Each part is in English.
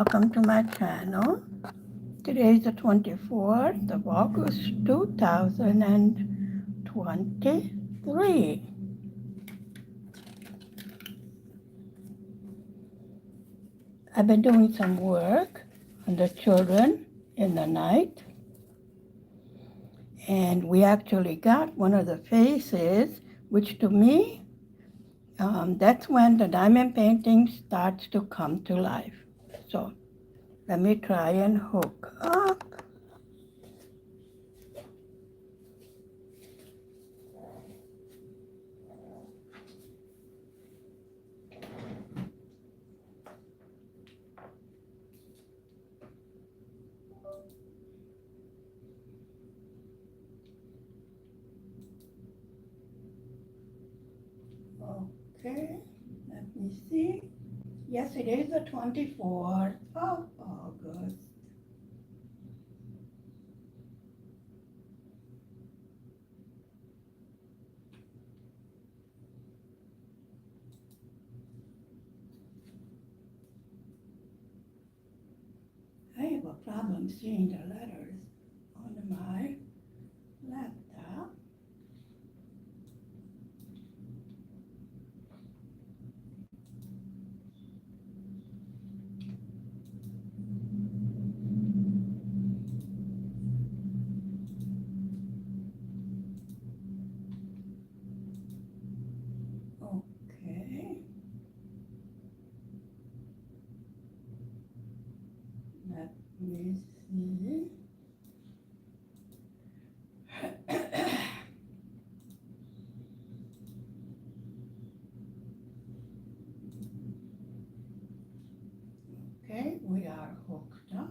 Welcome to my channel. Today is the 24th of August 2023. I've been doing some work on the children in the night, and we actually got one of the faces, which to me, that's when the diamond painting starts to come to life. So let me try and hook up. Okay, let me see. Yes, it is the 24th of August. I have a problem seeing the letters on my laptop. Okay. Let me see. Okay, we are hooked up.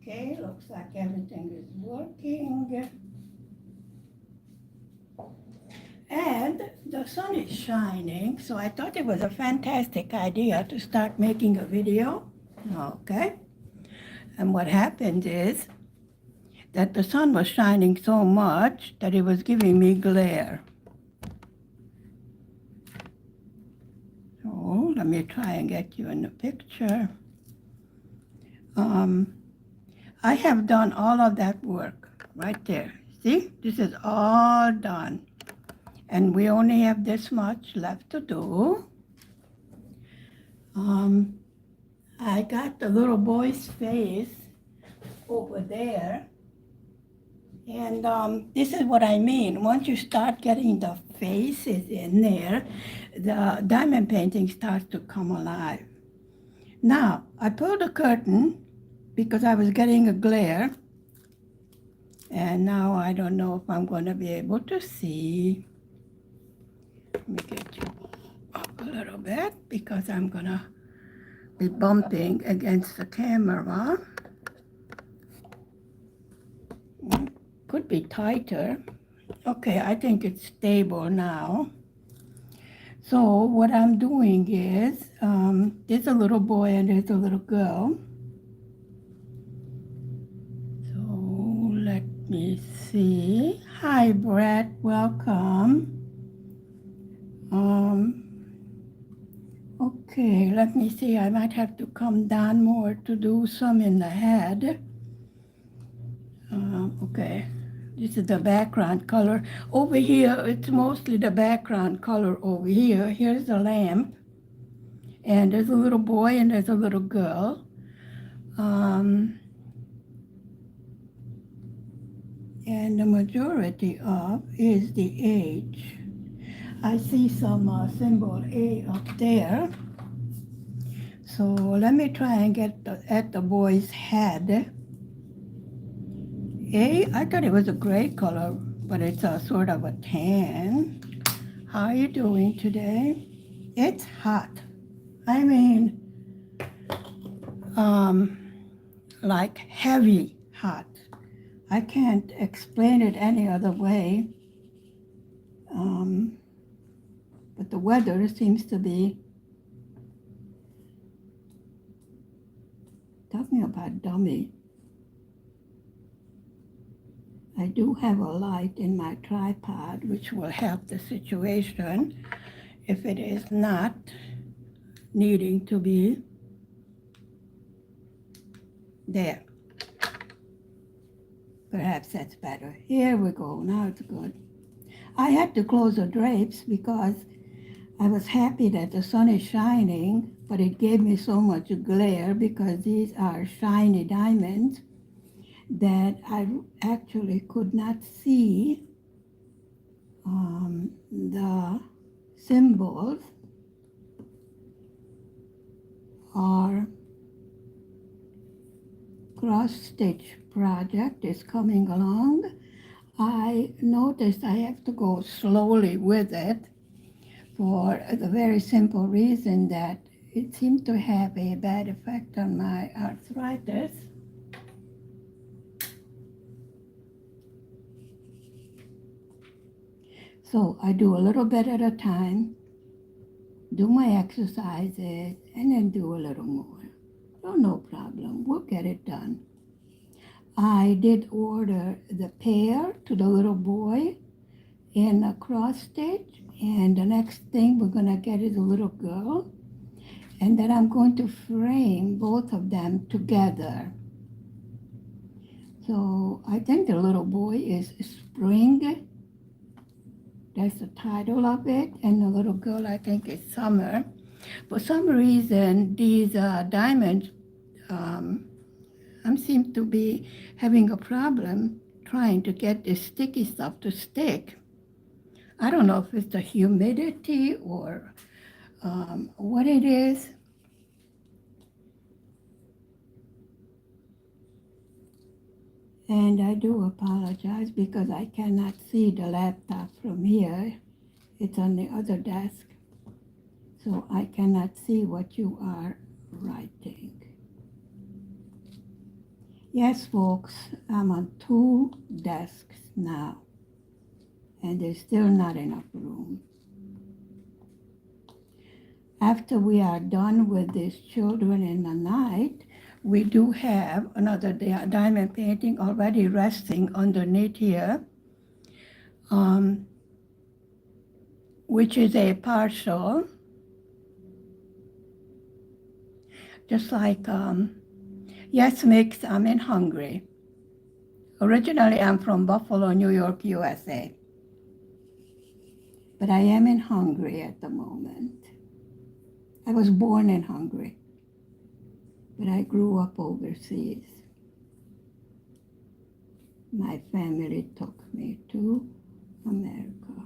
Okay, looks like everything is working. And the sun is shining, so I thought it was a fantastic idea to start making a video. Okay. And what happened is that the sun was shining so much that it was giving me glare. So let me try and get you in the picture. I have done all of that work right there. See, this is all done. And we only have this much left to do. I got the little boy's face over there. And this is what I mean. Once you start getting the faces in there, the diamond painting starts to come alive. Now, I pulled the curtain because I was getting a glare. And now I don't know if I'm going to be able to see. Let me get you up a little bit because I'm going to be bumping against the camera. Could be tighter. Okay, I think it's stable now. So what I'm doing is, there's a little boy and there's a little girl. So let me see. Hi, Brett, welcome. Okay, let me see. I might have to come down more to do some in the head. Okay, this is the background color. Over here, it's mostly the background color over here. Here's the lamp, and there's a little boy and there's a little girl. And the majority of is the age. I see some symbol A up there. So let me try and get at the boy's head. I thought it was a gray color, but it's a sort of a tan. How are you doing today? It's hot. I mean, like heavy hot. I can't explain it any other way. But the weather seems to be, talking about dummy. I do have a light in my tripod, which will help the situation if it is not needing to be there. Perhaps that's better. Here we go. Now it's good. I had to close the drapes because I was happy that the sun is shining, but it gave me so much glare because these are shiny diamonds that I actually could not see the symbols or cross-stitch project is coming along. I noticed I have to go slowly with it for the very simple reason that it seemed to have a bad effect on my arthritis. So I do a little bit at a time, do my exercises, and then do a little more. Oh, no problem, we'll get it done. I did order the pair to the little boy in a cross stitch, and the next thing we're gonna get is a little girl, and then I'm going to frame both of them together. So I think the little boy is Spring. That's the title of it, and the little girl I think is Summer. For some reason, these diamonds seem to be having a problem trying to get this sticky stuff to stick. I don't know if it's the humidity or what it is. And I do apologize because I cannot see the laptop from here. It's on the other desk, so I cannot see what you are writing. Yes, folks, I'm on 2 desks now, and there's still not enough room. After we are done with these children in the night, we do have another diamond painting already resting underneath here, which is a partial, just like, yes, Mix, I'm in Hungary. Originally, I'm from Buffalo, New York, USA. But I am in Hungary at the moment. I was born in Hungary, but I grew up overseas. My family took me to America.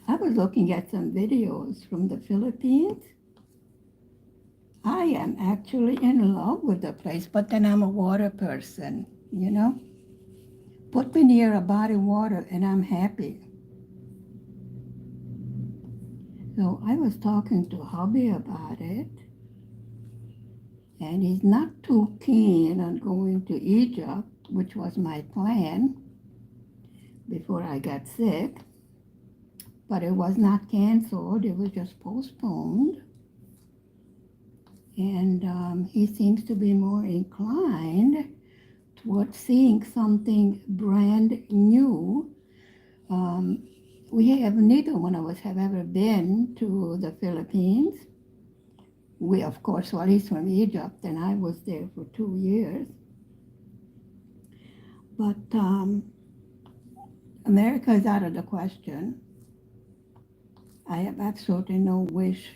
I was looking at some videos from the Philippines. I am actually in love with the place, but then I'm a water person, you know? Put me near a body of water and I'm happy. So I was talking to hubby about it, and he's not too keen on going to Egypt, which was my plan before I got sick. But it was not canceled, it was just postponed. And he seems to be more inclined towards seeing something brand new. Neither one of us have ever been to the Philippines. We, of course, well, he's from Egypt, and I was there for 2 years. But America is out of the question. I have absolutely no wish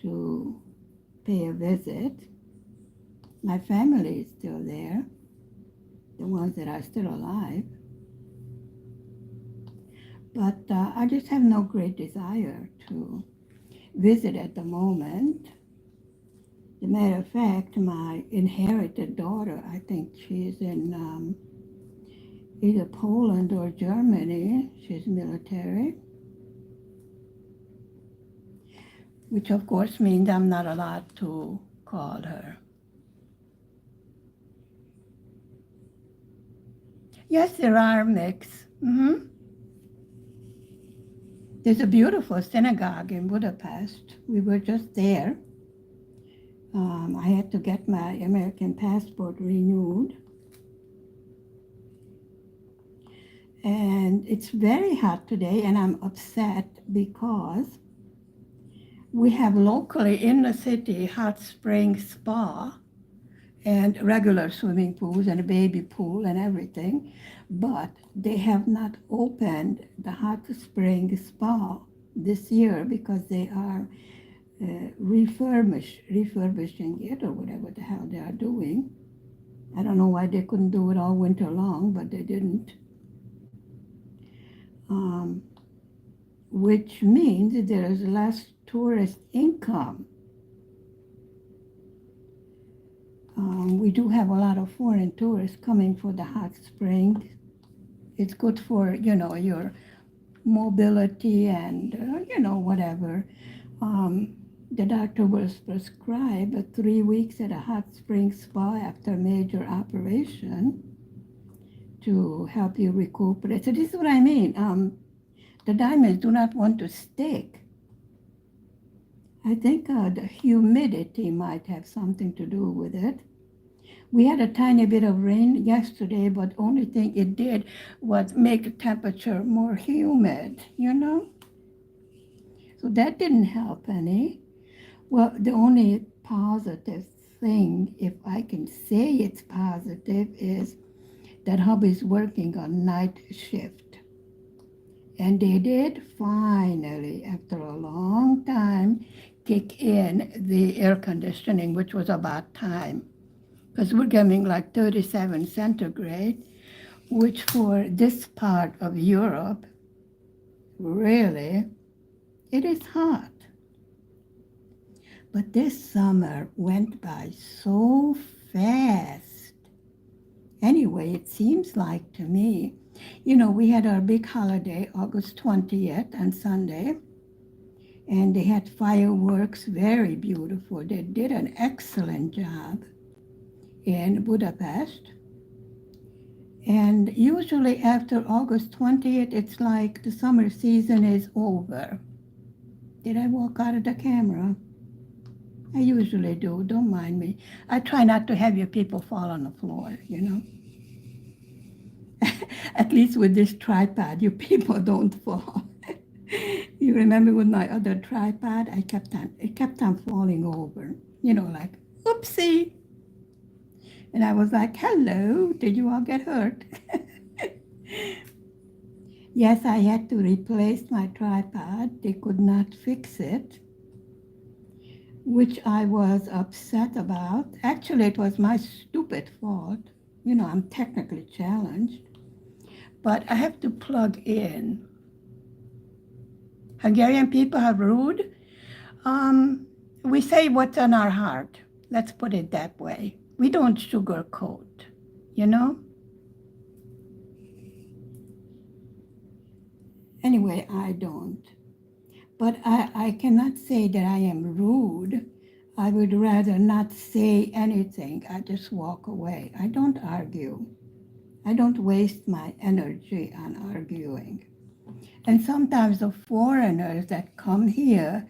to pay a visit. My family is still there, the ones that are still alive. But I just have no great desire to visit at the moment. As a matter of fact, my inherited daughter, I think she's in either Poland or Germany. She's military, which of course means I'm not allowed to call her. Yes, there are mixed. There's a beautiful synagogue in Budapest. We were just there. I had to get my American passport renewed. And it's very hot today, and I'm upset because we have locally in the city hot spring spa and regular swimming pools and a baby pool and everything, but they have not opened the hot spring spa this year because they are refurbishing it or whatever the hell they are doing. I don't know why they couldn't do it all winter long, but they didn't. Which means there is less tourist income. We do have a lot of foreign tourists coming for the hot springs. It's good for, your mobility and, whatever. The doctor will prescribe 3 weeks at a hot spring spa after a major operation to help you recuperate. So this is what I mean. The diamonds do not want to stick. I think the humidity might have something to do with it. We had a tiny bit of rain yesterday, but only thing it did was make the temperature more humid, So that didn't help any. Well, the only positive thing, if I can say it's positive, is that hubby's working on night shift. And they did finally, after a long time, kick in the air conditioning, which was about time. Because we're getting like 37 centigrade, which for this part of Europe, really, it is hot. But this summer went by so fast. Anyway, it seems like to me, we had our big holiday, August 20th on Sunday, and they had fireworks, very beautiful. They did an excellent job in Budapest. And usually after August 20th, it's like the summer season is over. Did I walk out of the camera? I usually do, don't mind me. I try not to have your people fall on the floor, At least with this tripod, you people don't fall. You remember with my other tripod, it kept on falling over, like, oopsie. And I was like, hello, did you all get hurt? Yes, I had to replace my tripod. They could not fix it, which I was upset about. Actually, it was my stupid fault. I'm technically challenged, but I have to plug in. Hungarian people are rude. We say what's on our heart. Let's put it that way. We don't sugarcoat, Anyway, I don't. But I cannot say that I am rude. I would rather not say anything. I just walk away. I don't argue. I don't waste my energy on arguing. And sometimes the foreigners that come here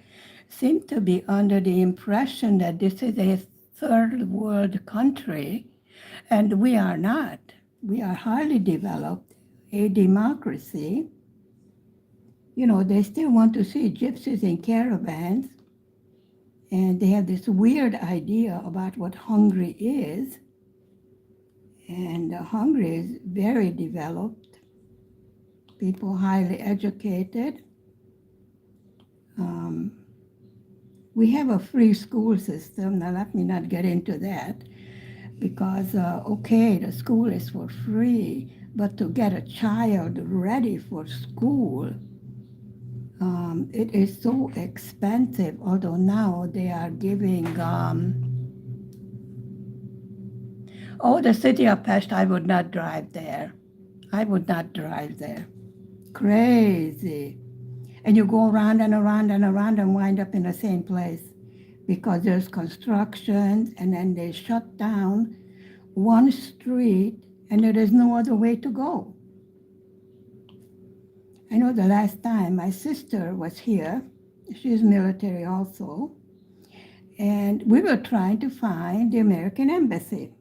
seem to be under the impression that this is a third world country, and we are not. We are highly developed, a democracy. They still want to see gypsies in caravans And they have this weird idea about what Hungary is. And Hungary is very developed, people highly educated. We have a free school system. Now, let me not get into that because, okay, the school is for free, but to get a child ready for school, it is so expensive, although now they are giving, oh, the city of Pest, I would not drive there. I would not drive there. Crazy. And you go around and around and around and wind up in the same place because there's construction and then they shut down one street and there is no other way to go. I know the last time my sister was here, she's military also, and we were trying to find the American Embassy.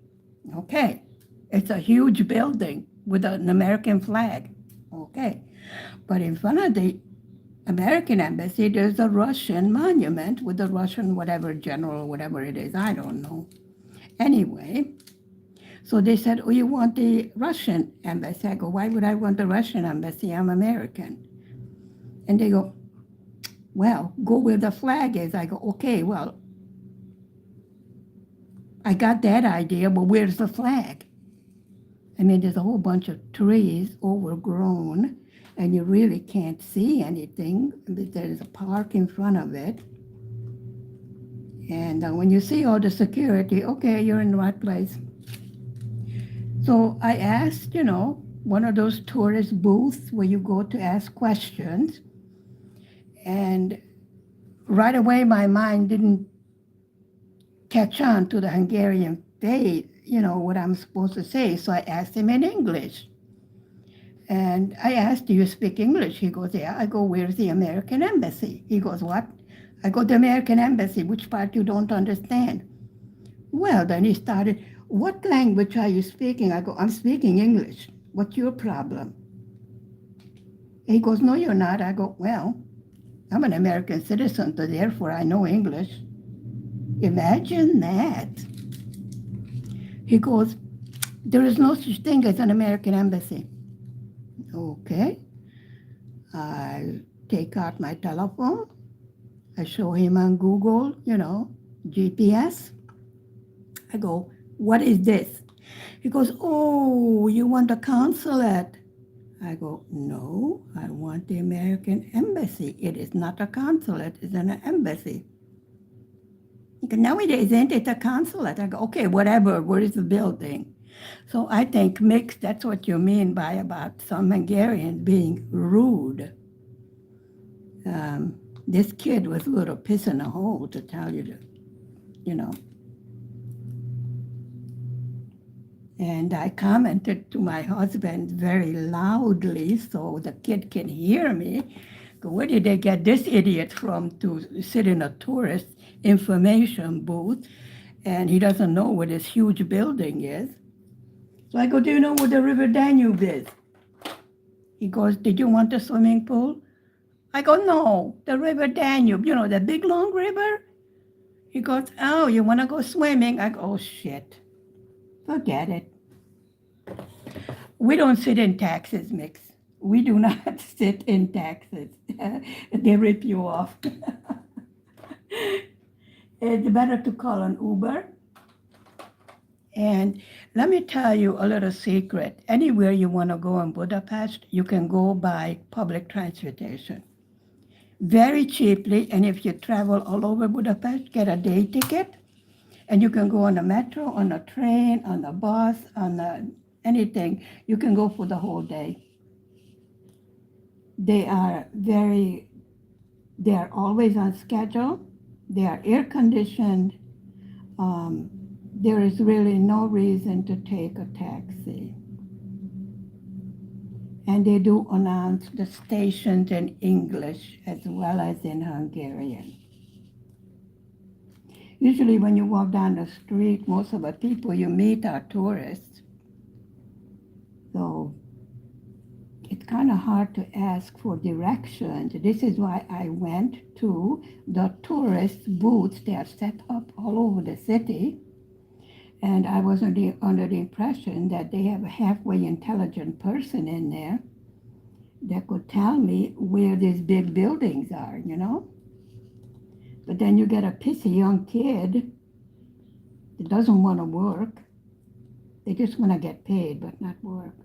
Okay, it's a huge building with an American flag. Okay, but in front of the American Embassy, there's a Russian monument with the Russian whatever general, whatever it is, I don't know. Anyway, so they said, oh, you want the Russian embassy? I go, why would I want the Russian embassy? I'm American. And they go, well, go where the flag is. I go, okay, well, I got that idea, but where's the flag? I mean, there's a whole bunch of trees overgrown, and you really can't see anything. There's a park in front of it. And when you see all the security, okay, you're in the right place. So I asked, one of those tourist booths where you go to ask questions. And right away, my mind didn't catch on to the Hungarian faith, what I'm supposed to say. So I asked him in English. And I asked, do you speak English? He goes, yeah. I go, where's the American Embassy? He goes, what? I go, the American Embassy. Which part you don't understand? Well, then he started, what language are you speaking? I go, I'm speaking English. What's your problem? He goes, no, you're not. I go, well, I'm an American citizen, so therefore I know English. Imagine that. He goes, there is no such thing as an American embassy. Okay. I take out my telephone. I show him on Google, GPS. I go, what is this? He goes, oh, you want the consulate? I go, no, I want the American Embassy. It is not a consulate, it's an embassy. He goes, no, it isn't, it's a consulate. I go, okay, whatever, where is the building? So I think, Mix, that's what you mean by about some Hungarians being rude. This kid was a little piss in a hole, to tell you the, And I commented to my husband very loudly so the kid can hear me. Where did they get this idiot from to sit in a tourist information booth and he doesn't know where this huge building is? So I go, do you know where the River Danube is? He goes, did you want a swimming pool? I go, no, the River Danube, the big long river? He goes, oh, you want to go swimming? I go, oh, shit. Forget it. We don't sit in taxis, Mix. We do not sit in taxis. They rip you off. It's better to call an Uber. And let me tell you a little secret. Anywhere you want to go in Budapest, you can go by public transportation. Very cheaply, and if you travel all over Budapest, get a day ticket, and you can go on the metro, on the train, on the bus, on anything. You can go for the whole day. They are always on schedule. They are air conditioned. There is really no reason to take a taxi. And they do announce the stations in English as well as in Hungarian. Usually when you walk down the street, most of the people you meet are tourists. So it's kind of hard to ask for directions. This is why I went to the tourist booths. They are set up all over the city. And I was under the impression that they have a halfway intelligent person in there that could tell me where these big buildings are, you know? But then you get a pissy young kid that doesn't want to work. They just want to get paid but not work.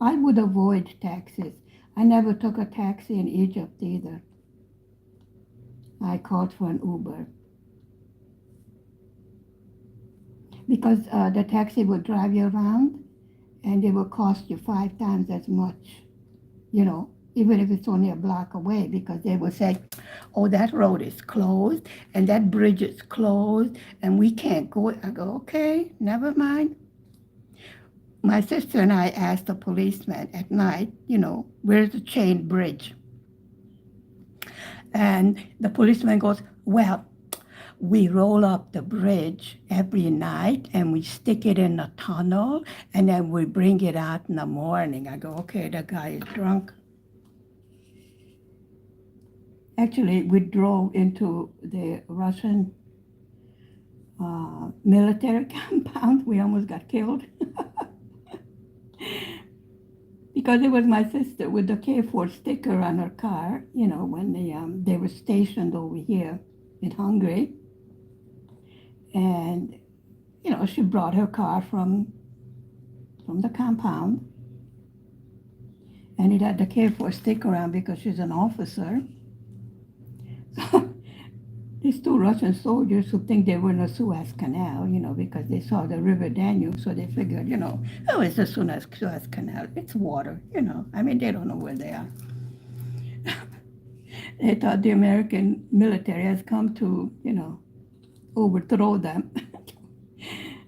I would avoid taxis. I never took a taxi in Egypt either. I called for an Uber. Because the taxi would drive you around and it would cost you 5 times as much, you know, even if it's only a block away, because they would say, oh, that road is closed and that bridge is closed and we can't go. I go, okay, never mind. My sister and I asked the policeman at night, you know, where's the chain bridge? And the policeman goes, well, we roll up the bridge every night and we stick it in the tunnel and then we bring it out in the morning. I go, okay, the guy is drunk. Actually, we drove into the Russian military compound. We almost got killed. Because it was my sister with the K4 sticker on her car, you know, when they were stationed over here in Hungary. And, you know, she brought her car from the compound. And it had the K4 sticker on because she's an officer. So these 2 Russian soldiers who think they were in the Suez Canal, you know, because they saw the River Danube, so they figured, you know, oh, it's the Suez Canal. It's water, you know. I mean, they don't know where they are. They thought the American military has come to, you know, overthrow them.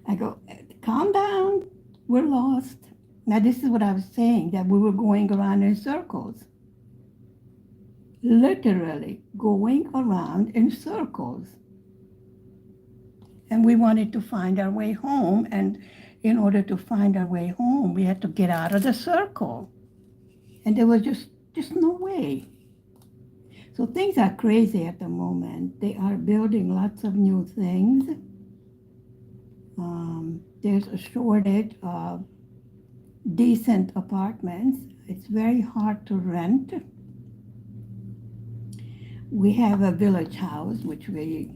I go, calm down, we're lost. Now, this is what I was saying, that we were going around in circles. Literally going around in circles. And we wanted to find our way home, and in order to find our way home, we had to get out of the circle. And there was just no way. So things are crazy at the moment. They are building lots of new things. There's a shortage of decent apartments. It's very hard to rent. We have a village house, which we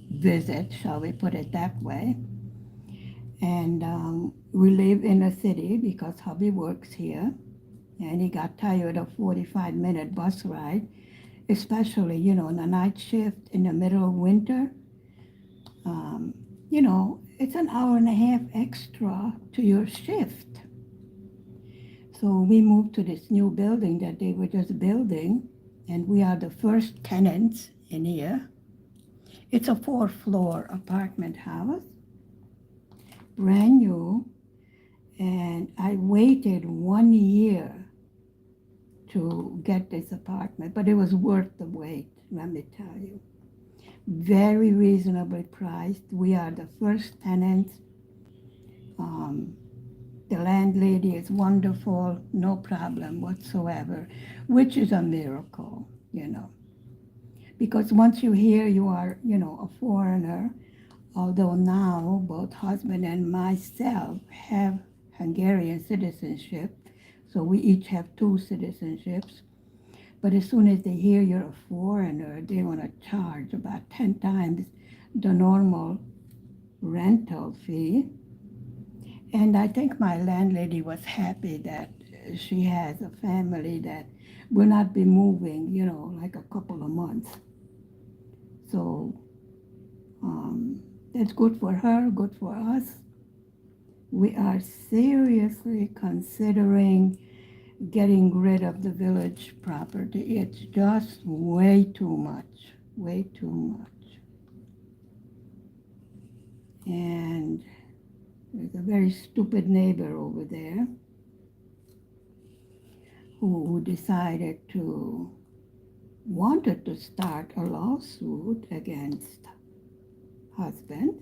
visit, shall we put it that way. And we live in a city because hubby works here. And he got tired of 45-minute bus ride, especially, you know, in the night shift in the middle of winter. You know, it's an hour and a half extra to your shift. So we moved to this new building that they were just building, and we are the first tenants in here. It's a 4-floor apartment house, brand new, and I waited 1 year to get this apartment, but it was worth the wait, let me tell you. Very reasonably priced. We are the first tenants. The landlady is wonderful, no problem whatsoever, which is a miracle, you know. Because once you hear you are, you know, a foreigner, although now both husband and myself have Hungarian citizenship, so we each have 2 citizenships. But as soon as they hear you're a foreigner, they want to charge about 10 times the normal rental fee. And I think my landlady was happy that she has a family that will not be moving, you know, like a couple of months. So that's good for her, good for us. We are seriously considering getting rid of the village property. It's just way too much, way too much. And there's a very stupid neighbor over there who wanted to start a lawsuit against husband,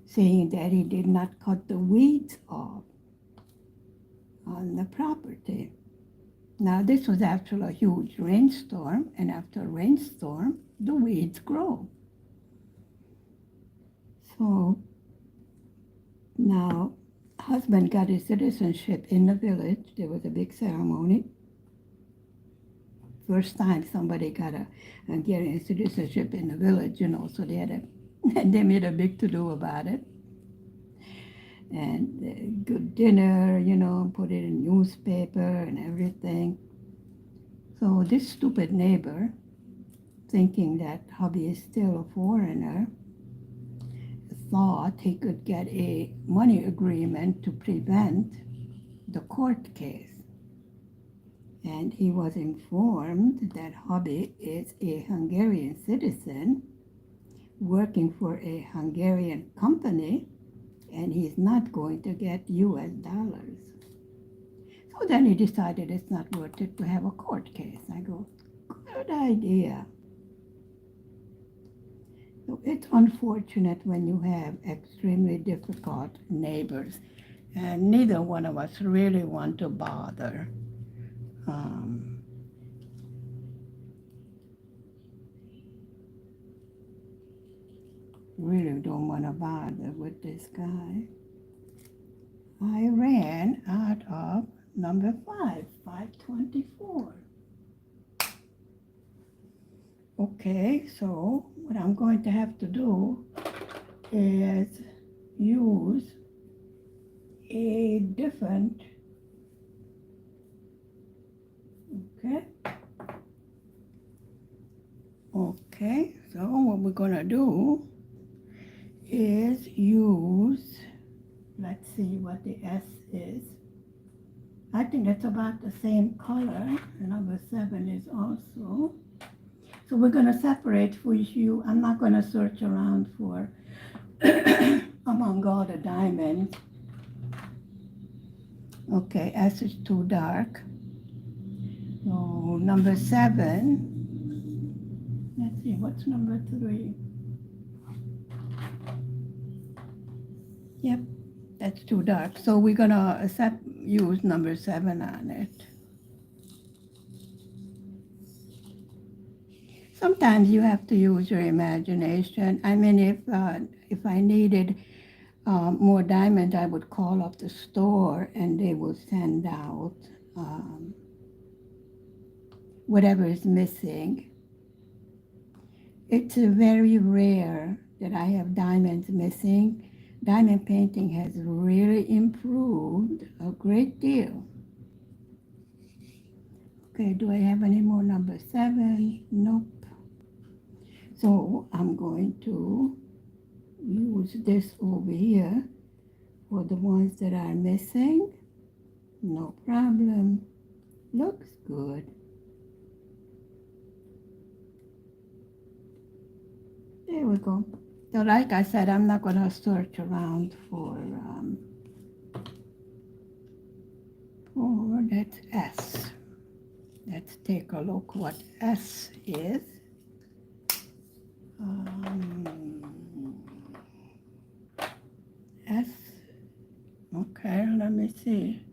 saying that he did not cut the weeds off. on the property. Now, this was after a huge rainstorm, and after a rainstorm, the weeds grow. So now, husband got his citizenship in the village. There was a big ceremony. First time somebody got a Hungarian citizenship in the village, so they made a big to-do about it. And good dinner, put it in newspaper and everything. So this stupid neighbor, thinking that hubby is still a foreigner, thought he could get a money agreement to prevent the court case. And he was informed that hubby is a Hungarian citizen working for a Hungarian company, and he's not going to get US dollars. So then he decided it's not worth it to have a court case. I go, good idea. So it's unfortunate when you have extremely difficult neighbors, and neither one of us really want to bother. Really don't want to bother with this guy. I ran out of number 524. Okay, so what I'm going to have to do is use a different, okay, so what we're gonna do is use, let's see what the S is. I think it's about the same color. Number 7 is also. So we're going to separate for you. I'm not going to search around for among all the diamonds. Okay, S is too dark. So number 7. Let's see, what's number 3? Yep, that's too dark. So we're gonna use number 7 on it. Sometimes you have to use your imagination. I mean, if I needed more diamonds, I would call up the store and they will send out whatever is missing. It's very rare that I have diamonds missing. Diamond painting has really improved a great deal. Okay, do I have any more number 7? Nope. So I'm going to use this over here for the ones that are missing. No problem. Looks good. There we go. So like I said, I'm not going to search around for that's S. Let's take a look what S is. S, okay, let me see.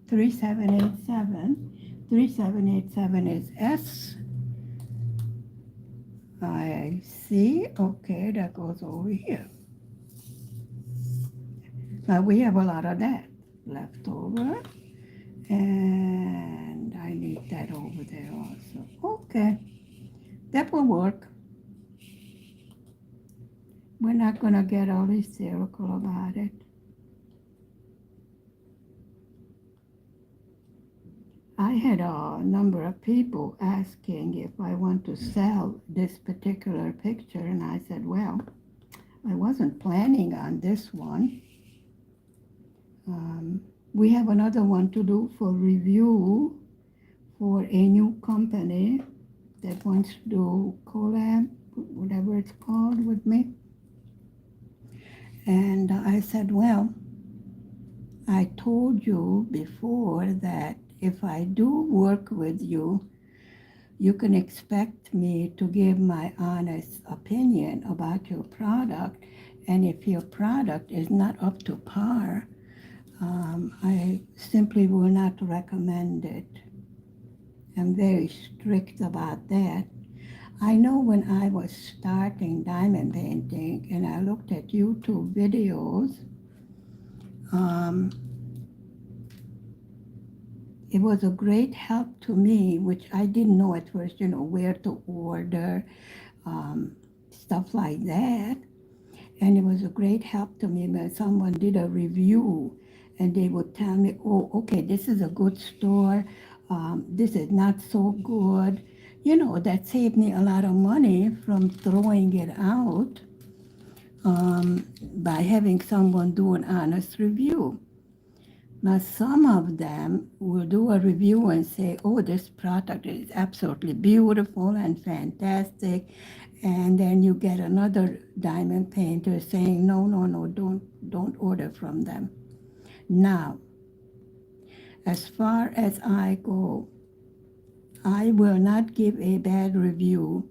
3787. 3787 is S. I see, okay, that goes over here. Now we have a lot of that left over, and I need that over there also. Okay, that will work. We're not gonna get all hysterical about it. I had a number of people asking if I want to sell this particular picture, and I said, well, I wasn't planning on this one. We have another one to do for review for a new company that wants to do collab, whatever it's called, with me. And I said, well, I told you before that if I do work with you, you can expect me to give my honest opinion about your product. And if your product is not up to par, I simply will not recommend it. I'm very strict about that. I know when I was starting diamond painting and I looked at YouTube videos, um, it was a great help to me, which I didn't know at first, where to order, stuff like that. And it was a great help to me when someone did a review and they would tell me, oh, okay, this is a good store. This is not so good. That saved me a lot of money from throwing it out by having someone do an honest review. Now, some of them will do a review and say, oh, this product is absolutely beautiful and fantastic. And then you get another diamond painter saying, no, no, no, don't order from them. Now, as far as I go, I will not give a bad review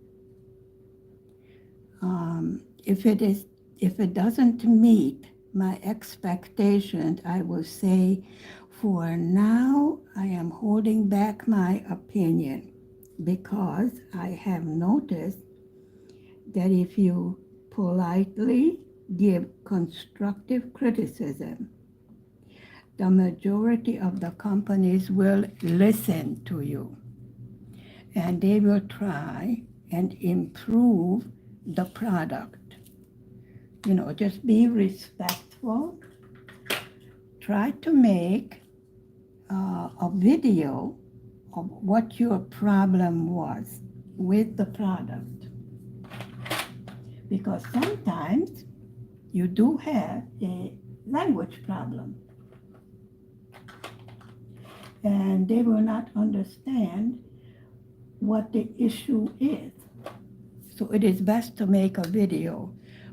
if it doesn't meet my expectations. I will say, for now, I am holding back my opinion because I have noticed that if you politely give constructive criticism, the majority of the companies will listen to you and they will try and improve the product. Just be respectful. Try to make a video of what your problem was with the product. Because sometimes you do have a language problem. And they will not understand what the issue is. So it is best to make a video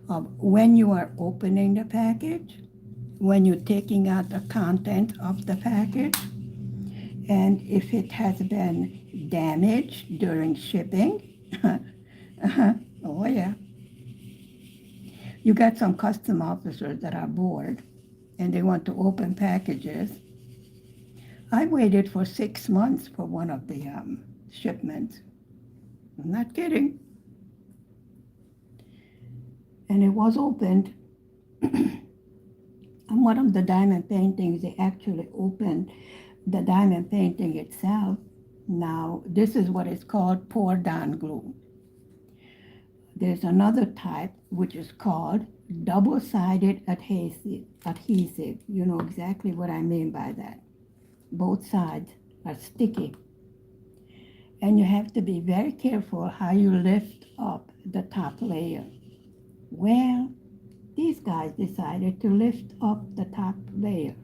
of when you are opening the package, when you're taking out the content of the package, and if it has been damaged during shipping. Oh yeah. You got some custom officers that are bored and they want to open packages. I waited for 6 months for one of the shipments. I'm not kidding. And it was opened. And one of the diamond paintings, they actually opened the diamond painting itself. Now, this is what is called pour-down glue. There's another type which is called double-sided adhesive. You know exactly what I mean by that. Both sides are sticky. And you have to be very careful how you lift up the top layer. Well, these guys decided to lift up the top layer,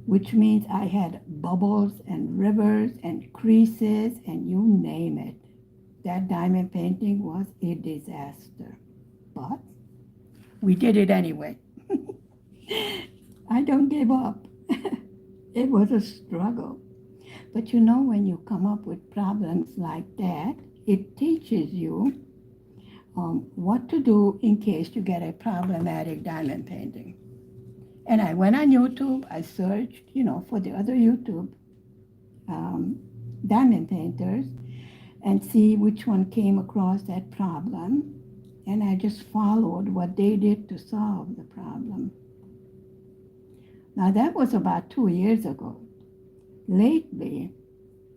which means I had bubbles and rivers and creases and you name it. That diamond painting was a disaster, but we did it anyway. I don't give up. It was a struggle. But when you come up with problems like that, it teaches you what to do in case you get a problematic diamond painting. And I went on YouTube, I searched, for the other YouTube diamond painters and see which one came across that problem. And I just followed what they did to solve the problem. Now that was about 2 years ago. Lately,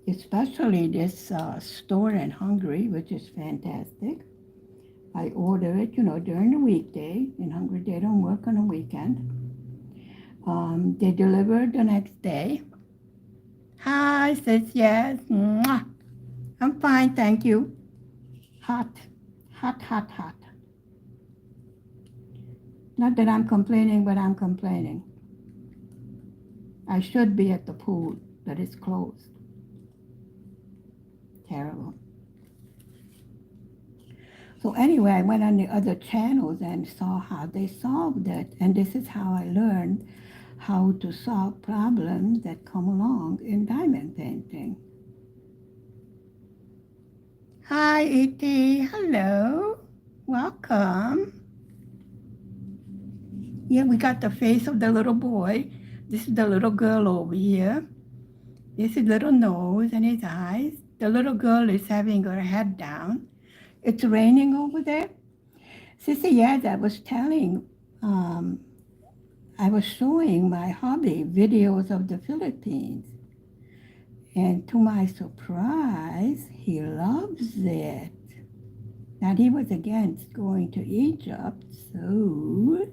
especially this store in Hungary, which is fantastic, I order it, during the weekday. In Hungary, they don't work on a weekend. They deliver the next day. Hi, says yes. Mwah. I'm fine, thank you. Hot, hot, hot, hot. Not that I'm complaining, but I'm complaining. I should be at the pool, but it's closed. Terrible. So anyway, I went on the other channels and saw how they solved it. And this is how I learned how to solve problems that come along in diamond painting. Hi, E.T. Hello. Welcome. Yeah, we got the face of the little boy. This is the little girl over here. This is little nose and his eyes. The little girl is having her head down. It's raining over there. Sister, yes, um, I was showing my hubby videos of the Philippines. And to my surprise, he loves it. Now, he was against going to Egypt, so,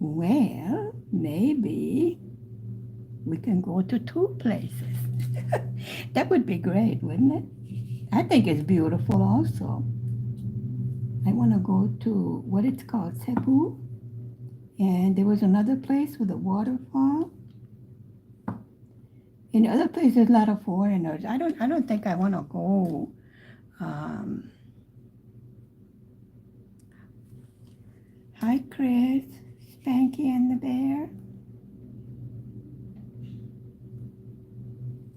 well, maybe we can go to two places. That would be great, wouldn't it? I think it's beautiful also. I want to go to what it's called, Cebu. And there was another place with a waterfall. In other places, a lot of foreigners. I don't think I want to go. Hi, Chris, Spanky, and the bear.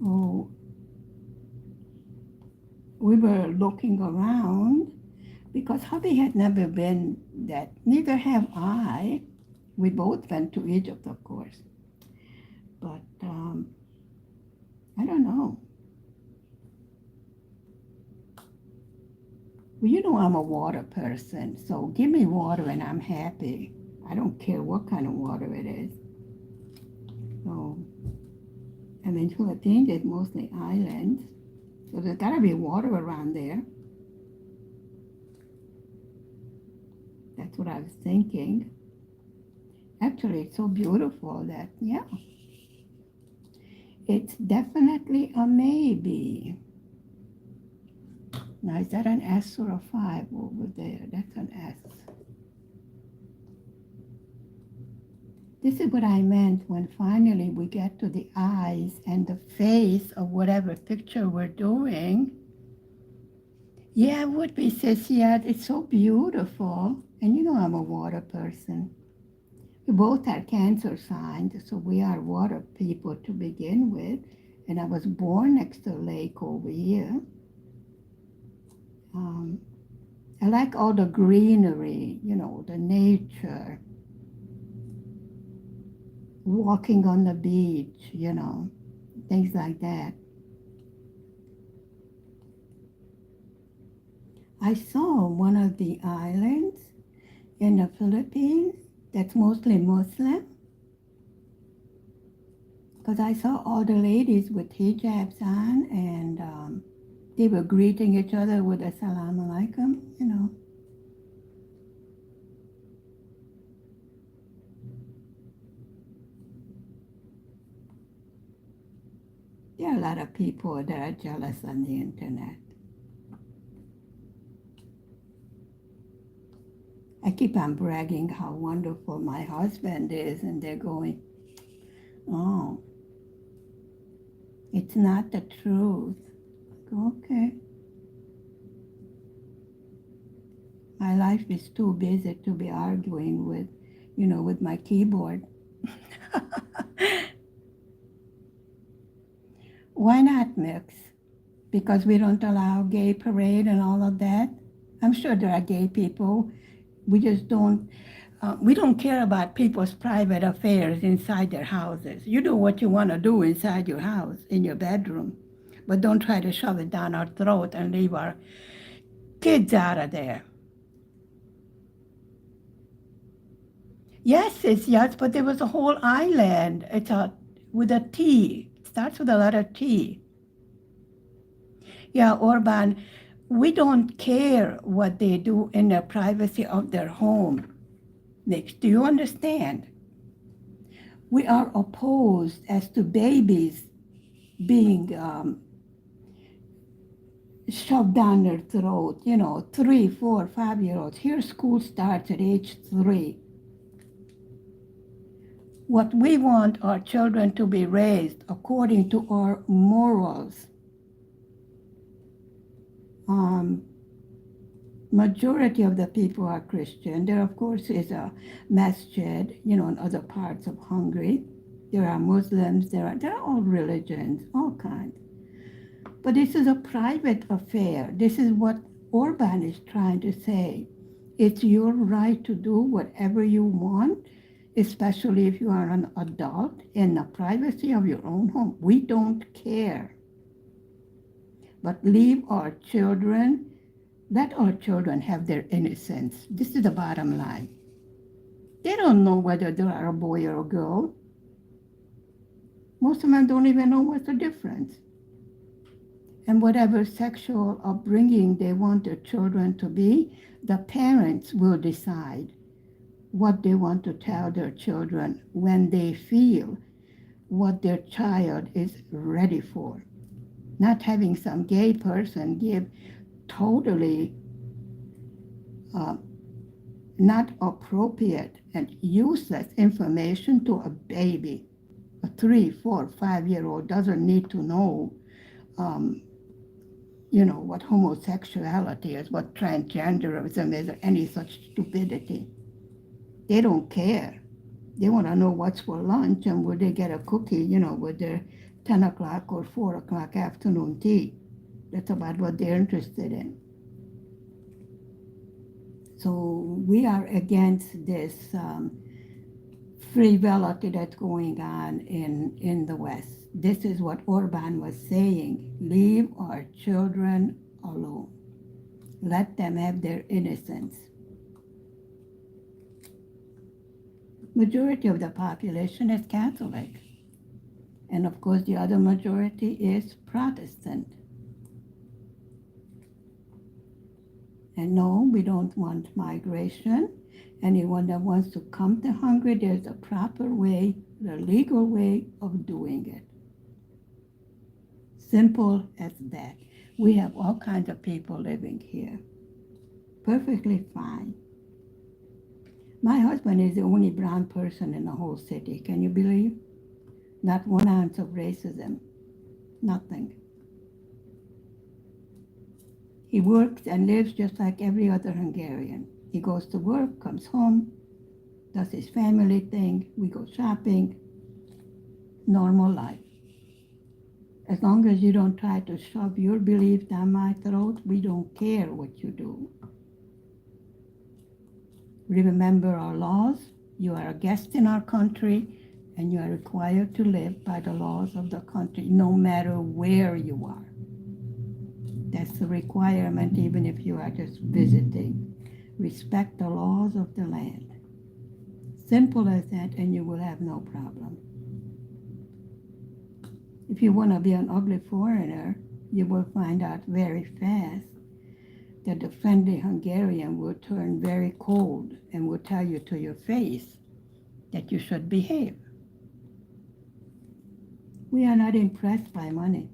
Oh, we were looking around because hubby had never been that. Neither have I. We both went to Egypt, of course. But I don't know. Well, you know I'm a water person, so give me water and I'm happy. I don't care what kind of water it is. So, I mean, Philippines is mostly islands, so there's got to be water around there. That's what I was thinking. Actually, it's so beautiful that, yeah, it's definitely a maybe. Now, is that an S or a 5 over there? That's an S. This is what I meant when finally we get to the eyes and the face of whatever picture we're doing. Yeah, it would be, sis. Yeah, it's so beautiful. And you know I'm a water person. We both are Cancer signs, so we are water people to begin with. And I was born next to a lake over here. I like all the greenery, you know, the nature. Walking on the beach, you know, things like that. I saw one of the islands in the Philippines that's mostly Muslim, because I saw all the ladies with hijabs on, and they were greeting each other with Assalamu alaikum, you know. There are a lot of people that are jealous on the internet. I keep on bragging how wonderful my husband is, and they're going, oh, it's not the truth. Okay. My life is too busy to be arguing with, you know, with my keyboard. Why not mix? Because we don't allow gay parade and all of that? I'm sure there are gay people. We just don't, we don't care about people's private affairs inside their houses. You do what you want to do inside your house, in your bedroom, but don't try to shove it down our throat and leave our kids out of there. Yes, it's yes, but there was a whole island. It's with a T. It starts with a letter T. Yeah, Orban, we don't care what they do in the privacy of their home. Nick, do you understand? We are opposed as to babies being shoved down their throat, you know, 3, 4, 5-year-olds. Here school starts at age 3. What we want our children to be raised according to our morals. Majority of the people are Christian. There, of course, is a masjid, you know, in other parts of Hungary. There are Muslims. There are all religions, all kinds. But this is a private affair. This is what Orban is trying to say. It's your right to do whatever you want, especially if you are an adult in the privacy of your own home. We don't care. But leave our children, let our children have their innocence. This is the bottom line. They don't know whether they are a boy or a girl. Most of them don't even know what's the difference. And whatever sexual upbringing they want their children to be, the parents will decide what they want to tell their children when they feel what their child is ready for. Not having some gay person give totally not appropriate and useless information to a baby. A 3, 4, 5-year-old doesn't need to know what homosexuality is, what transgenderism is, or any such stupidity. They don't care. They want to know what's for lunch and will they get a cookie, with their 10 o'clock or 4 o'clock afternoon tea. That's about what they're interested in. So we are against this frivolity that's going on in the West. This is what Orban was saying. Leave our children alone. Let them have their innocence. Majority of the population is Catholic. And of course, the other majority is Protestant. And no, we don't want migration. Anyone that wants to come to Hungary, there's a proper way, the legal way of doing it. Simple as that. We have all kinds of people living here. Perfectly fine. My husband is the only brown person in the whole city. Can you believe? Not 1 ounce of racism. Nothing. He works and lives just like every other Hungarian. He goes to work, comes home, does his family thing, we go shopping, normal life. As long as you don't try to shove your belief down my throat, we don't care what you do. Remember our laws. You are a guest in our country, and you are required to live by the laws of the country, no matter where you are. That's the requirement, even if you are just visiting. Respect the laws of the land. Simple as that, and you will have no problem. If you want to be an ugly foreigner, you will find out very fast that the friendly Hungarian will turn very cold and will tell you to your face that you should behave. We are not impressed by money.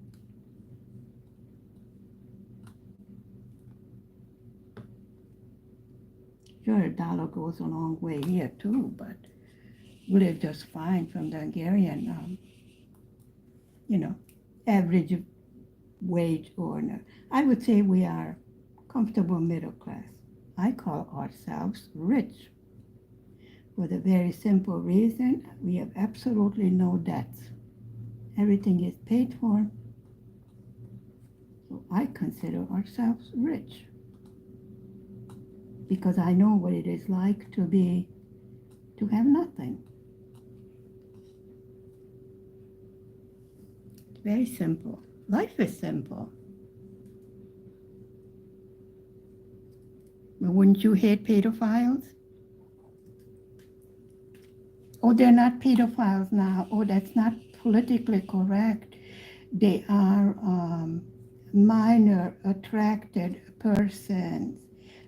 Sure, a dollar goes a long way here too, but we live just fine from the Hungarian, average wage earner. I would say we are comfortable middle class. I call ourselves rich for the very simple reason we have absolutely no debts. Everything is paid for. So I consider ourselves rich because I know what it is like to have nothing. Very simple. Life is simple. But wouldn't you hate pedophiles? Oh, they're not pedophiles now. Oh, that's not politically correct. They are minor attracted persons.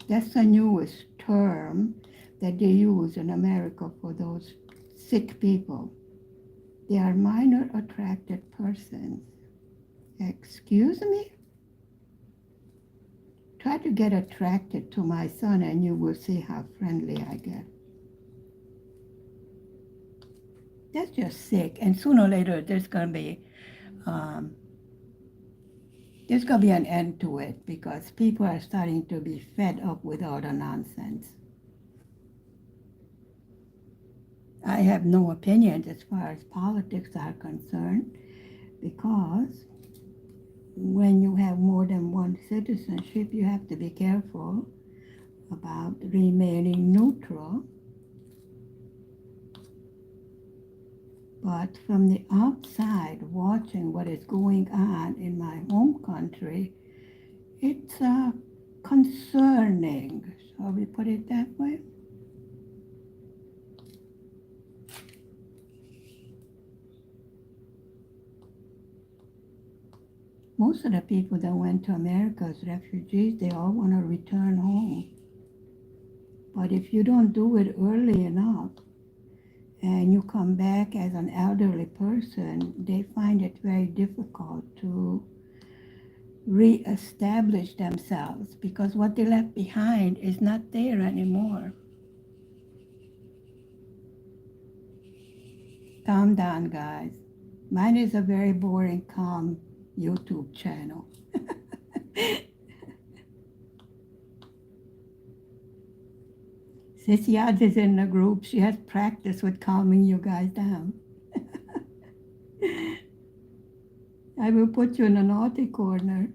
That's the newest term that they use in America for those sick people. They are minor attracted persons. Excuse me? Try to get attracted to my son and you will see how friendly I get. That's just sick. And sooner or later, there's going to be an end to it because people are starting to be fed up with all the nonsense. I have no opinions as far as politics are concerned because when you have more than one citizenship, you have to be careful about remaining neutral. But from the outside, watching what is going on in my home country, it's concerning. Shall we put it that way? Most of the people that went to America as refugees, they all want to return home. But if you don't do it early enough, and you come back as an elderly person, they find it very difficult to re-establish themselves because what they left behind is not there anymore. Calm down, guys. Mine is a very boring, calm YouTube channel. Sissy Odds is in the group. She has practice with calming you guys down. I will put you in a naughty corner.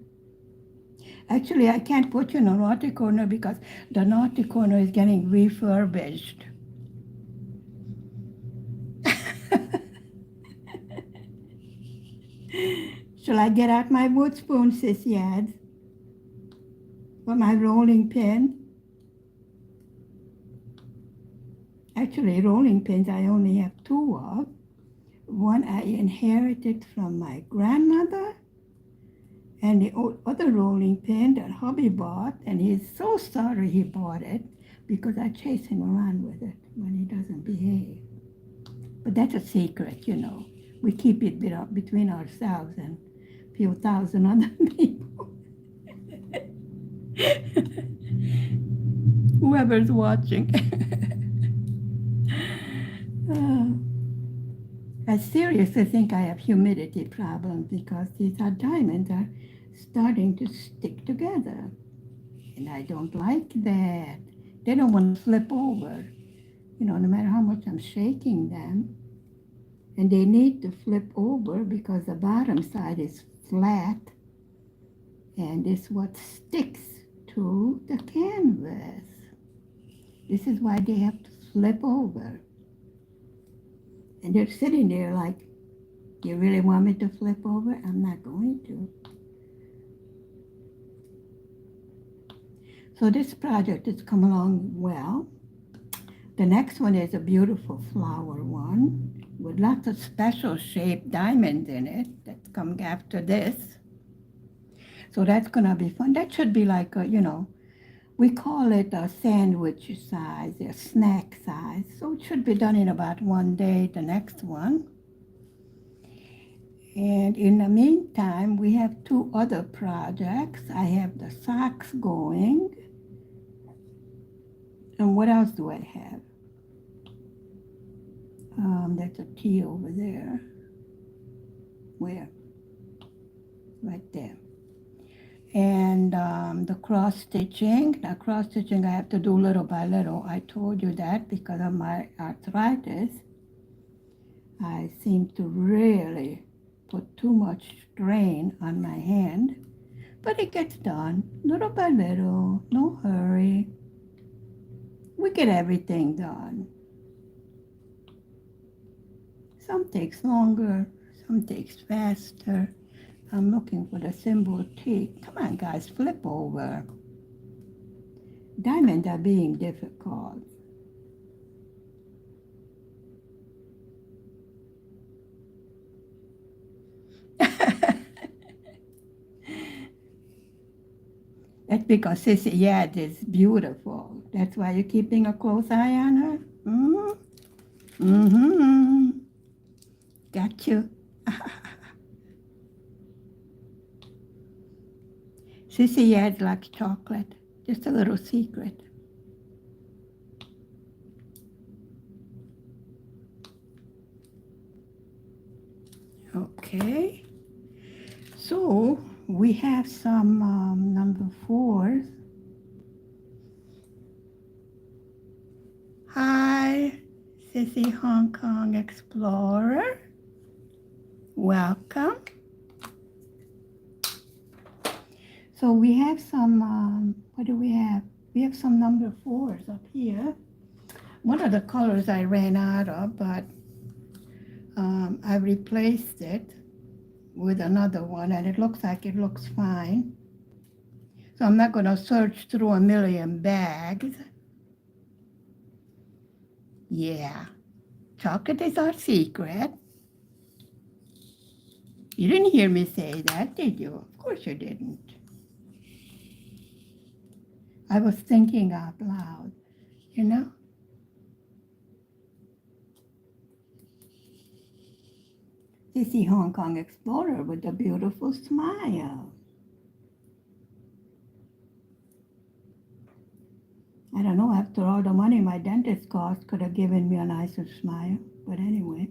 Actually, I can't put you in a naughty corner because the naughty corner is getting refurbished. Shall I get out my wood spoon, Sissy Odds? Or my rolling pin? Actually, rolling pins I only have two of. One I inherited from my grandmother, and the other rolling pin that hubby bought, and he's so sorry he bought it because I chase him around with it when he doesn't behave. But that's a secret, you know. We keep it between ourselves and a few thousand other people. Whoever's watching. I seriously think I have humidity problems because these diamonds are starting to stick together. And I don't like that. They don't want to flip over, you know, no matter how much I'm shaking them. And they need to flip over because the bottom side is flat. And it's what sticks to the canvas. This is why they have to flip over. And they're sitting there like, you really want me to flip over? I'm not going to. So this project has come along well. The next one is a beautiful flower one with lots of special shaped diamonds in it that's coming after this. So that's gonna be fun. That should be like a, you know, we call it a sandwich size, a snack size. So it should be done in about one day, the next one. And in the meantime, we have two other projects. I have the socks going. And what else do I have? There's a T over there. Where? Right there. And the cross stitching. Now cross stitching I have to do little by little. I told you that because of my arthritis. I seem to really put too much strain on my hand. But it gets done little by little, no hurry. We get everything done. Some takes longer, some takes faster. I'm looking for the symbol T. Come on, guys, flip over. Diamonds are being difficult. That's because Sissy Yad is beautiful. That's why you're keeping a close eye on her? Mm-hmm. Mm-hmm. Got you. Sissy Yad likes chocolate. Just a little secret. Okay. So we have some number 4s. Hi, Sissy Hong Kong Explorer. Welcome. So we have some, what do we have? We have some number 4s up here. One of the colors I ran out of, but I replaced it with another one, and it looks like it looks fine. So I'm not going to search through a million bags. Yeah, chocolate is our secret. You didn't hear me say that, did you? Of course you didn't. I was thinking out loud, you know? This is Hong Kong Explorer with a beautiful smile. I don't know, after all the money my dentist cost, could have given me a nicer smile. But anyway,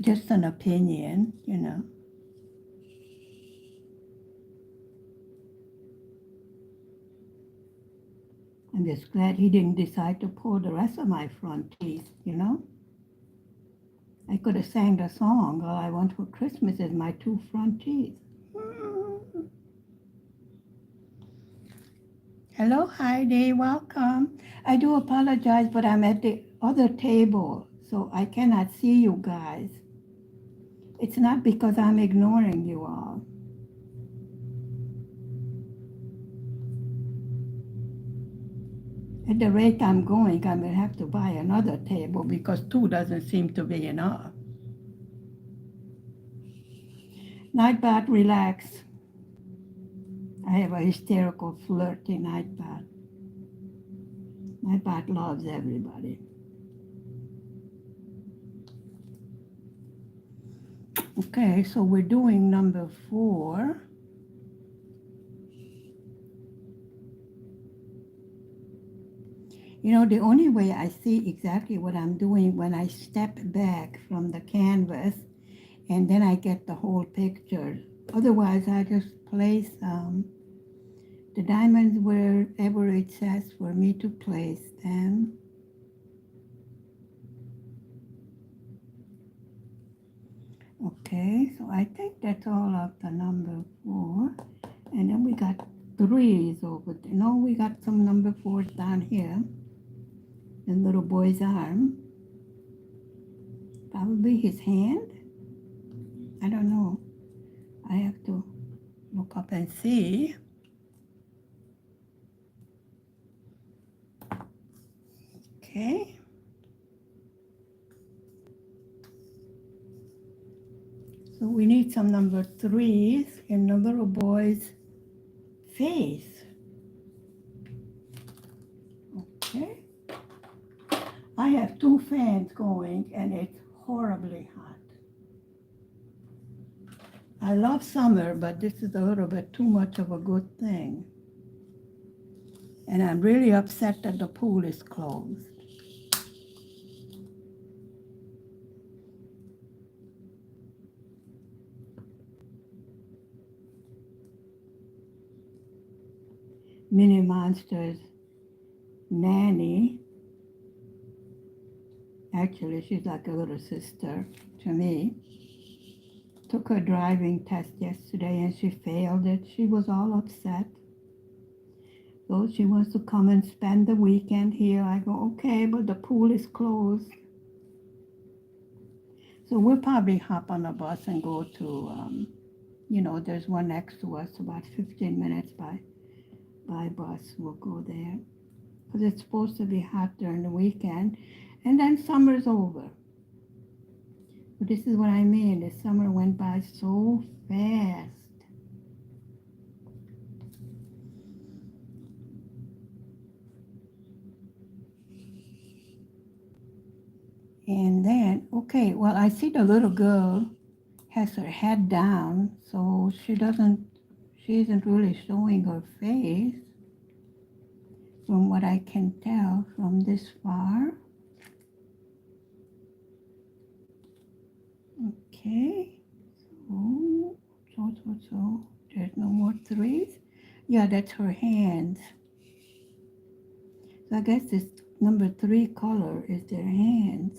just an opinion, you know. I'm just glad he didn't decide to pull the rest of my front teeth, you know. I could have sang the song, all I want for Christmas is my 2 front teeth. Hello, Heidi, welcome. I do apologize, but I'm at the other table, so I cannot see you guys. It's not because I'm ignoring you all. At the rate I'm going, I will have to buy another table because 2 doesn't seem to be enough. Nightbot, relax. I have a hysterical, flirty Nightbot. Nightbot loves everybody. Okay, so we're doing number 4. You know, the only way I see exactly what I'm doing when I step back from the canvas and then I get the whole picture. Otherwise, I just place the diamonds wherever it says for me to place them. Okay, so I think that's all of the number 4. And then we got 3s over there. No, we got some number 4s down here. The little boy's arm. Probably his hand. I don't know. I have to look up and see. Okay. So we need some number 3s in the little boy's face. Okay. I have 2 fans going and it's horribly hot. I love summer, but this is a little bit too much of a good thing. And I'm really upset that the pool is closed. Minnie Monster's nanny, actually she's like a little sister to me, took her driving test yesterday and she failed it. She was all upset. So she wants to come and spend the weekend here. I go, okay, but the pool is closed. So we'll probably hop on a bus and go to, you know, there's one next to us, about 15 minutes by bus. We'll go there. Because it's supposed to be hot during the weekend. And then summer's over. But this is what I mean. The summer went by so fast. And then, okay, well, I see the little girl has her head down, so she isn't really showing her face from what I can tell from this far. Okay, so, there's no more 3s. Yeah, that's her hands. So I guess this number 3 color is their hands.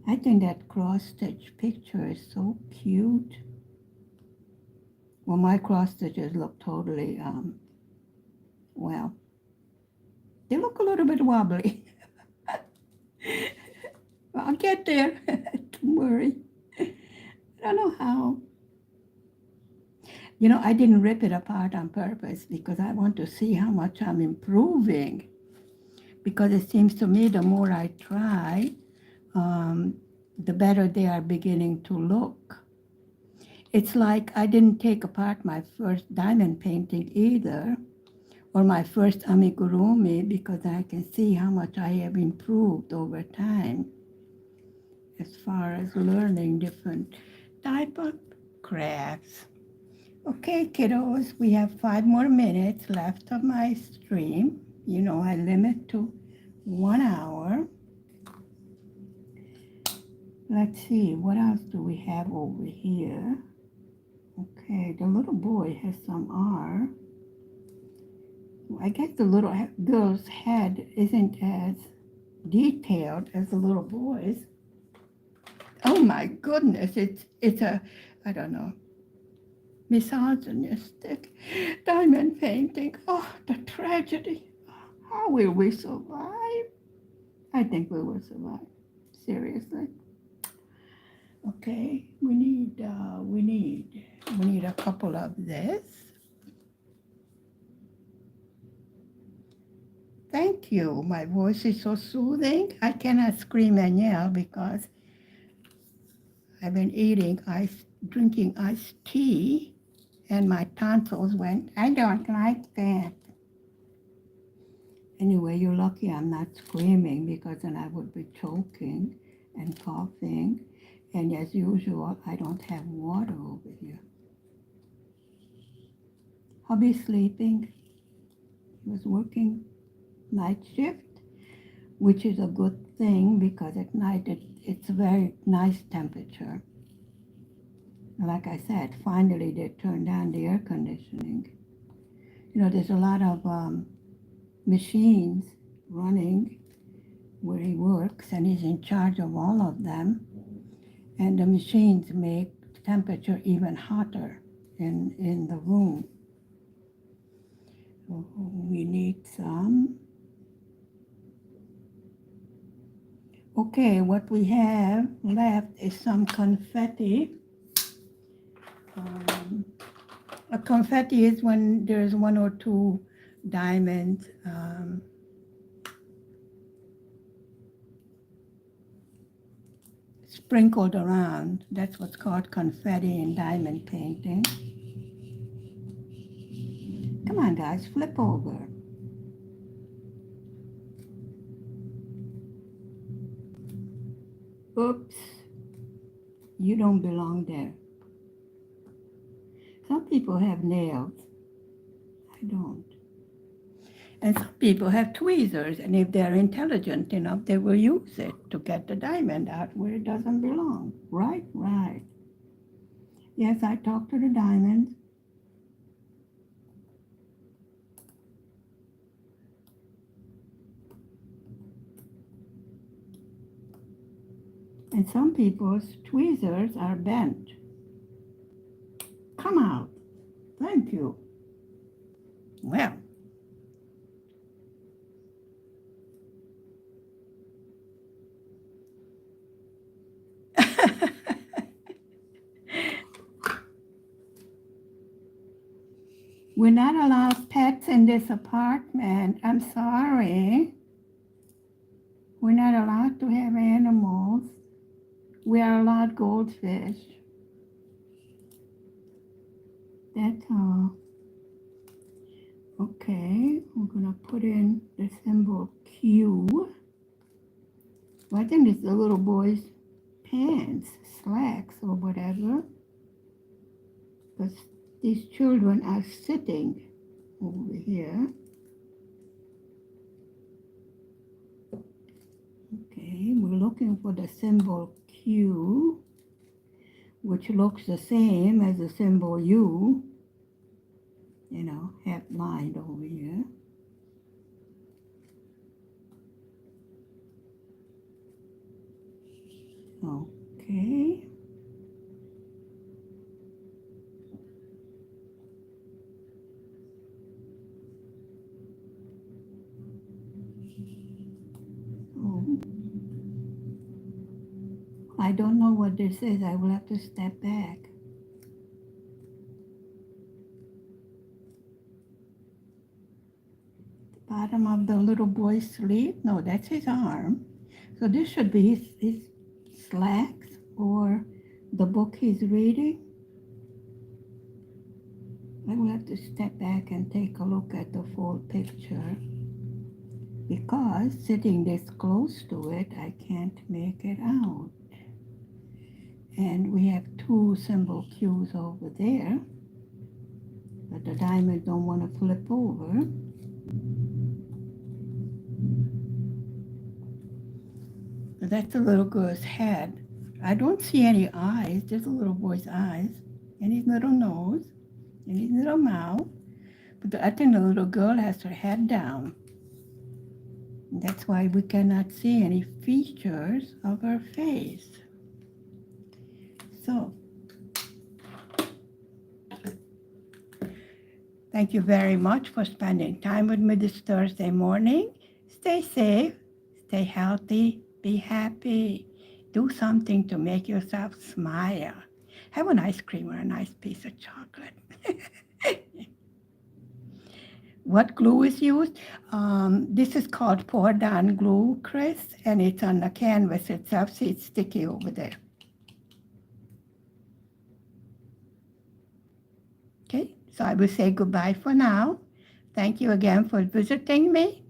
I think that cross-stitch picture is so cute. Well, my cross stitches look totally, well, they look a little bit wobbly. I'll get there. Don't worry. I don't know how. You know, I didn't rip it apart on purpose because I want to see how much I'm improving. Because it seems to me the more I try, the better they are beginning to look. It's like I didn't take apart my first diamond painting either, or my first amigurumi, because I can see how much I have improved over time as far as learning different type of crafts. Okay, kiddos, we have 5 more minutes left of my stream. You know, I limit to 1 hour. Let's see, what else do we have over here? Okay, the little boy has some R. I guess the little girl's head isn't as detailed as the little boy's. Oh my goodness, it's a, I don't know, misogynistic diamond painting. Oh, the tragedy. How will we survive? I think we will survive. Seriously. Okay, we need a couple of this. Thank you. My voice is so soothing. I cannot scream and yell because I've been drinking iced tea, and my tonsils went, I don't like that. Anyway, you're lucky I'm not screaming because then I would be choking and coughing. And as usual, I don't have water over here. Hubby's sleeping. He was working night shift, which is a good thing because at night it's a very nice temperature. Like I said, finally they turned on the air conditioning. You know, there's a lot of machines running where he works, and he's in charge of all of them. And the machines make the temperature even hotter in the room. So we need some. Okay, what we have left is some confetti. A confetti is when there's 1 or 2 diamonds sprinkled around. That's what's called confetti in diamond painting. Come on, guys, flip over. Oops, you don't belong there. Some people have nails. I don't. And some people have tweezers, and if they're intelligent enough, they will use it to get the diamond out where it doesn't belong. Right? Right. Yes, I talked to the diamonds. And some people's tweezers are bent. Come out. Thank you. Well. We're not allowed pets in this apartment. I'm sorry. We're not allowed to have animals. We are allowed goldfish. That's all. Okay, we're gonna put in the symbol Q. Well, I think it's the little boy's pants, slacks, or whatever. Because these children are sitting over here. Okay, we're looking for the symbol Q, which looks the same as the symbol U. You know, half lined over here. Okay. Oh, I don't know what this is. I will have to step back. Bottom of the little boy's sleeve? No, that's his arm. So this should be his slacks or the book he's reading. I will have to step back and take a look at the full picture because sitting this close to it, I can't make it out. And we have two symbol cues over there, but the diamond don't want to flip over. That's the little girl's head. I don't see any eyes, just the little boy's eyes, and his little nose, and his little mouth. But I think the little girl has her head down. That's why we cannot see any features of her face. So, thank you very much for spending time with me this Thursday morning. Stay safe, stay healthy, be happy. Do something to make yourself smile. Have an ice cream or a nice piece of chocolate. What glue is used? This is called pour-down glue, Chris, and it's on the canvas itself, see it's sticky over there. Okay, so I will say goodbye for now. Thank you again for visiting me.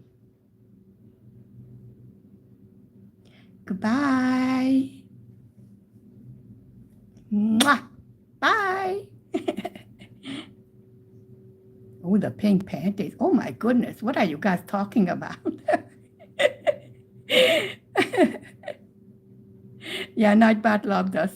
Goodbye. Mwah. Bye. Oh, the pink panties. Oh my goodness, what are you guys talking about? Yeah, Nightbot loved us.